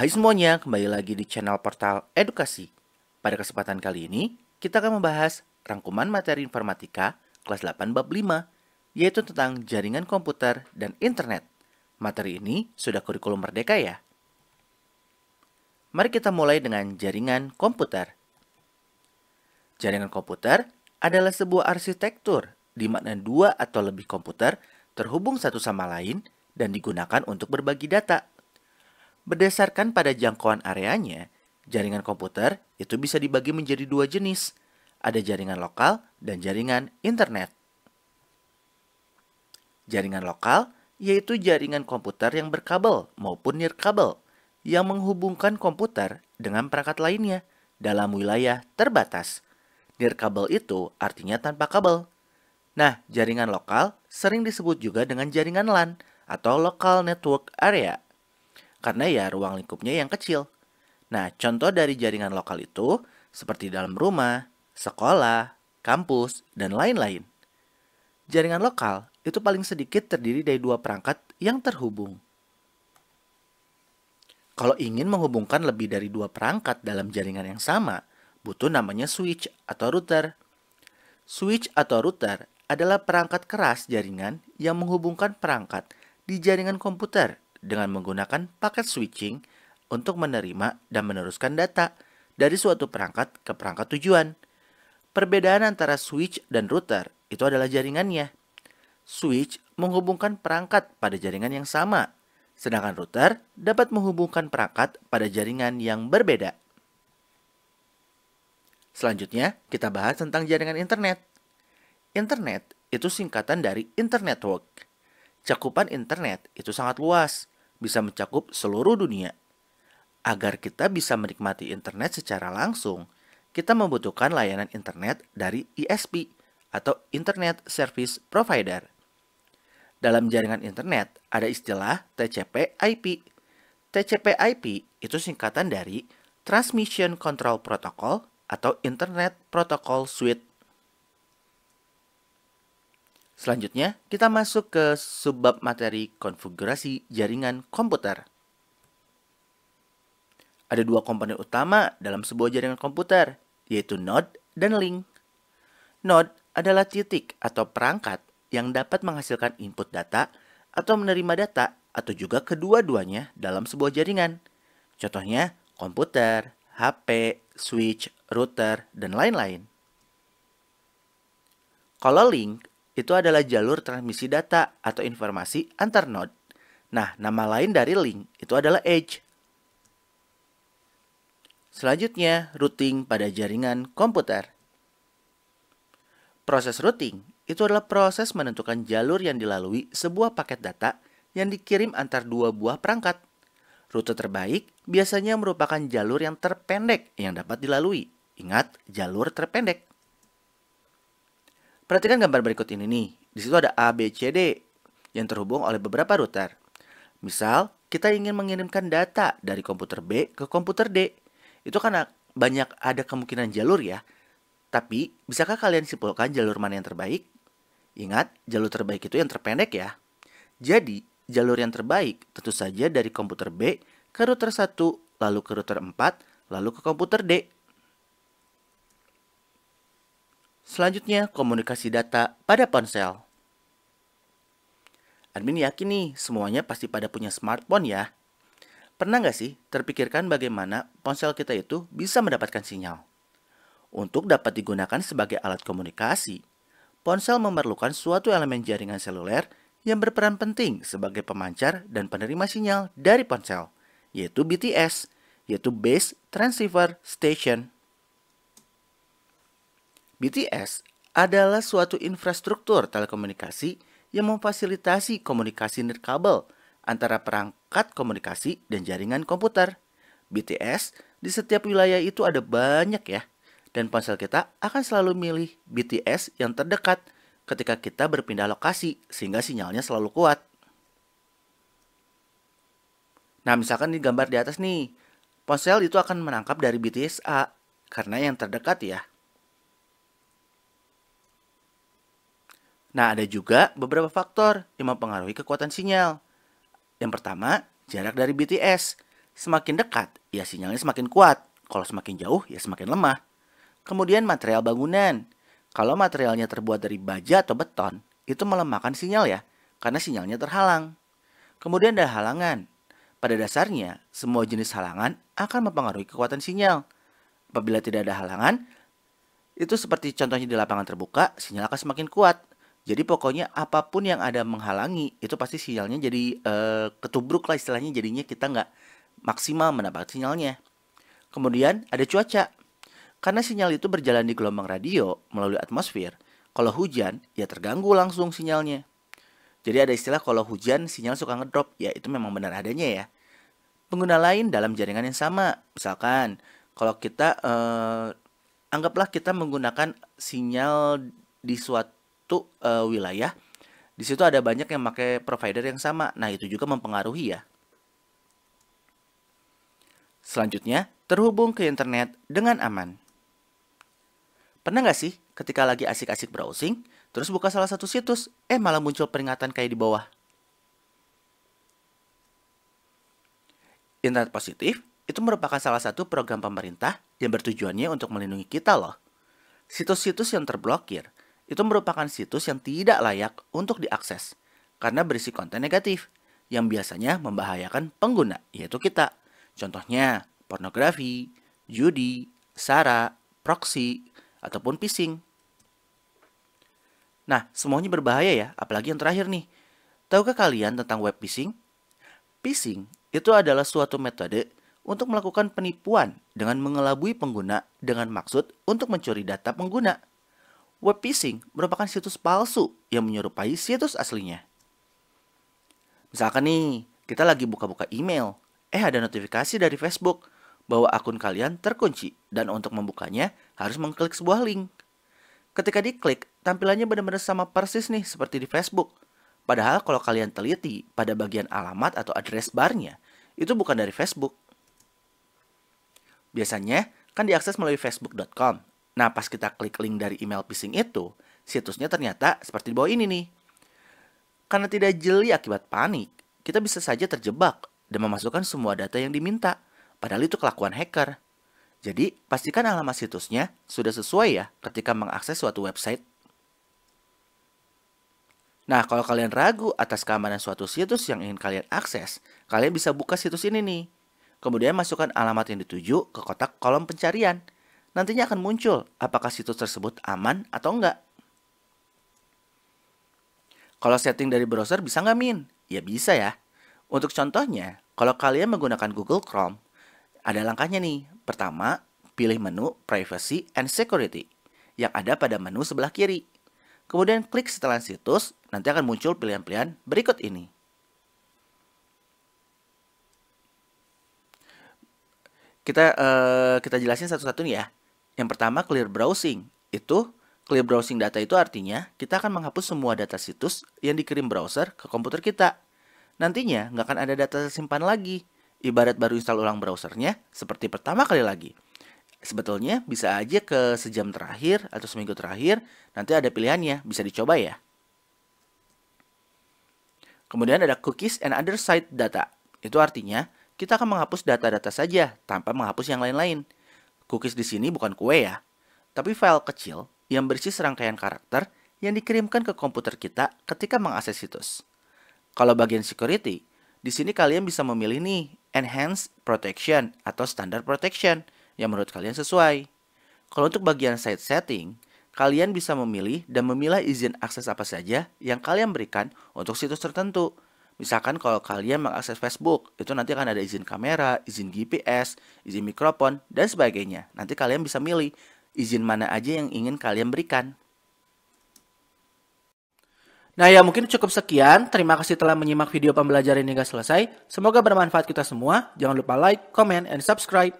Hai semuanya, kembali lagi di channel Portal Edukasi. Pada kesempatan kali ini, kita akan membahas rangkuman materi informatika kelas 8 bab 5, yaitu tentang jaringan komputer dan internet. Materi ini sudah kurikulum merdeka ya. Mari kita mulai dengan jaringan komputer. Jaringan komputer adalah sebuah arsitektur di mana dua atau lebih komputer terhubung satu sama lain dan digunakan untuk berbagi data. Berdasarkan pada jangkauan areanya, jaringan komputer itu bisa dibagi menjadi dua jenis. Ada jaringan lokal dan jaringan internet. Jaringan lokal yaitu jaringan komputer yang berkabel maupun nirkabel yang menghubungkan komputer dengan perangkat lainnya dalam wilayah terbatas. Nirkabel itu artinya tanpa kabel. Nah, jaringan lokal sering disebut juga dengan jaringan LAN atau Local Network Area karena ya ruang lingkupnya yang kecil. Nah, contoh dari jaringan lokal itu seperti dalam rumah, sekolah, kampus, dan lain-lain. Jaringan lokal itu paling sedikit terdiri dari dua perangkat yang terhubung. Kalau ingin menghubungkan lebih dari dua perangkat dalam jaringan yang sama, butuh namanya switch atau router. Switch atau router adalah perangkat keras jaringan yang menghubungkan perangkat di jaringan komputer dengan menggunakan paket switching untuk menerima dan meneruskan data dari suatu perangkat ke perangkat tujuan. Perbedaan antara switch dan router itu adalah jaringannya. Switch menghubungkan perangkat pada jaringan yang sama, sedangkan router dapat menghubungkan perangkat pada jaringan yang berbeda. Selanjutnya, kita bahas tentang jaringan internet. Internet itu singkatan dari Internet Network. Cakupan internet itu sangat luas, bisa mencakup seluruh dunia. Agar kita bisa menikmati internet secara langsung, kita membutuhkan layanan internet dari ISP atau Internet Service Provider. Dalam jaringan internet ada istilah TCP/IP. TCP/IP itu singkatan dari Transmission Control Protocol atau Internet Protocol Suite. Selanjutnya, kita masuk ke subbab materi konfigurasi jaringan komputer. Ada dua komponen utama dalam sebuah jaringan komputer, yaitu node dan link. Node adalah titik atau perangkat yang dapat menghasilkan input data atau menerima data atau juga kedua-duanya dalam sebuah jaringan. Contohnya komputer, HP, switch, router, dan lain-lain. Kalau link itu adalah jalur transmisi data atau informasi antar node. Nah, nama lain dari link itu adalah edge. Selanjutnya, routing pada jaringan komputer. Proses routing itu adalah proses menentukan jalur yang dilalui sebuah paket data yang dikirim antar dua buah perangkat. Rute terbaik biasanya merupakan jalur yang terpendek yang dapat dilalui. Ingat, jalur terpendek. Perhatikan gambar berikut ini nih. Di situ ada A, B, C, D yang terhubung oleh beberapa router. Misal, kita ingin mengirimkan data dari komputer B ke komputer D. Itu karena banyak ada kemungkinan jalur ya. Tapi, bisakah kalian simpulkan jalur mana yang terbaik? Ingat, jalur terbaik itu yang terpendek ya. Jadi, jalur yang terbaik tentu saja dari komputer B ke router 1, lalu ke router 4, lalu ke komputer D. Selanjutnya, komunikasi data pada ponsel. Admin yakin nih, semuanya pasti pada punya smartphone ya. Pernah nggak sih terpikirkan bagaimana ponsel kita itu bisa mendapatkan sinyal? Untuk dapat digunakan sebagai alat komunikasi, ponsel memerlukan suatu elemen jaringan seluler yang berperan penting sebagai pemancar dan penerima sinyal dari ponsel, yaitu BTS, yaitu Base Transceiver Station. BTS adalah suatu infrastruktur telekomunikasi yang memfasilitasi komunikasi nirkabel antara perangkat komunikasi dan jaringan komputer. BTS di setiap wilayah itu ada banyak ya, dan ponsel kita akan selalu milih BTS yang terdekat ketika kita berpindah lokasi sehingga sinyalnya selalu kuat. Nah, misalkan di gambar di atas nih, ponsel itu akan menangkap dari BTS A karena yang terdekat ya. Nah, ada juga beberapa faktor yang mempengaruhi kekuatan sinyal. Yang pertama, jarak dari BTS. Semakin dekat, ya sinyalnya semakin kuat. Kalau semakin jauh, ya semakin lemah. Kemudian material bangunan. Kalau materialnya terbuat dari baja atau beton, itu melemahkan sinyal ya, karena sinyalnya terhalang. Kemudian ada halangan. Pada dasarnya, semua jenis halangan akan mempengaruhi kekuatan sinyal. Apabila tidak ada halangan, itu seperti contohnya di lapangan terbuka, sinyal akan semakin kuat. Jadi pokoknya apapun yang ada menghalangi, itu pasti sinyalnya jadi ketubruk lah istilahnya, jadinya kita nggak maksimal mendapat sinyalnya. Kemudian ada cuaca. Karena sinyal itu berjalan di gelombang radio melalui atmosfer, kalau hujan, ya terganggu langsung sinyalnya. Jadi ada istilah kalau hujan sinyal suka ngedrop, ya itu memang benar adanya ya. Pengguna lain dalam jaringan yang sama, misalkan kalau kita anggaplah kita menggunakan sinyal di suatu wilayah, di situ ada banyak yang pakai provider yang sama. Nah, itu juga mempengaruhi ya. Selanjutnya, terhubung ke internet dengan aman. Pernah nggak sih ketika lagi asik-asik browsing, terus buka salah satu situs, malah muncul peringatan kayak di bawah. Internet positif itu merupakan salah satu program pemerintah yang bertujuannya untuk melindungi kita loh. Situs-situs yang terblokir itu merupakan situs yang tidak layak untuk diakses karena berisi konten negatif yang biasanya membahayakan pengguna, yaitu kita. Contohnya pornografi, judi, sara, proxy, ataupun phishing. Nah, semuanya berbahaya ya, apalagi yang terakhir nih. Tahukah kalian tentang web phishing? Phishing itu adalah suatu metode untuk melakukan penipuan dengan mengelabui pengguna dengan maksud untuk mencuri data pengguna. Web phishing merupakan situs palsu yang menyerupai situs aslinya. Misalkan nih, kita lagi buka-buka email, ada notifikasi dari Facebook bahwa akun kalian terkunci dan untuk membukanya harus mengklik sebuah link. Ketika diklik, tampilannya benar-benar sama persis nih seperti di Facebook. Padahal kalau kalian teliti pada bagian alamat atau address barnya, itu bukan dari Facebook. Biasanya kan diakses melalui facebook.com. Nah, pas kita klik link dari email phishing itu, situsnya ternyata seperti di bawah ini nih. Karena tidak jeli akibat panik, kita bisa saja terjebak dan memasukkan semua data yang diminta. Padahal itu kelakuan hacker. Jadi, pastikan alamat situsnya sudah sesuai ya ketika mengakses suatu website. Nah, kalau kalian ragu atas keamanan suatu situs yang ingin kalian akses, kalian bisa buka situs ini nih. Kemudian masukkan alamat yang dituju ke kotak kolom pencarian. Nantinya akan muncul apakah situs tersebut aman atau enggak. Kalau setting dari browser bisa nggak, Min? Ya bisa ya. Untuk contohnya, kalau kalian menggunakan Google Chrome, ada langkahnya nih. Pertama, pilih menu Privacy and Security yang ada pada menu sebelah kiri. Kemudian klik setelan situs, nanti akan muncul pilihan-pilihan berikut ini. Kita jelasin satu-satu nih ya. Yang pertama, clear browsing. Clear browsing data itu artinya kita akan menghapus semua data situs yang dikirim browser ke komputer kita. Nantinya nggak akan ada data tersimpan lagi. Ibarat baru install ulang browsernya seperti pertama kali lagi. Sebetulnya bisa aja ke sejam terakhir atau seminggu terakhir, nanti ada pilihannya, bisa dicoba ya. Kemudian ada cookies and other site data. Itu artinya kita akan menghapus data-data saja tanpa menghapus yang lain-lain. Cookies di sini bukan kue ya, tapi file kecil yang berisi serangkaian karakter yang dikirimkan ke komputer kita ketika mengakses situs. Kalau bagian security, di sini kalian bisa memilih nih enhanced protection atau standard protection yang menurut kalian sesuai. Kalau untuk bagian site setting, kalian bisa memilih dan memilah izin akses apa saja yang kalian berikan untuk situs tertentu. Misalkan kalau kalian mengakses Facebook, itu nanti akan ada izin kamera, izin GPS, izin mikrofon, dan sebagainya. Nanti kalian bisa milih izin mana aja yang ingin kalian berikan. Nah ya, mungkin cukup sekian. Terima kasih telah menyimak video pembelajaran hingga selesai. Semoga bermanfaat kita semua. Jangan lupa like, comment, and subscribe.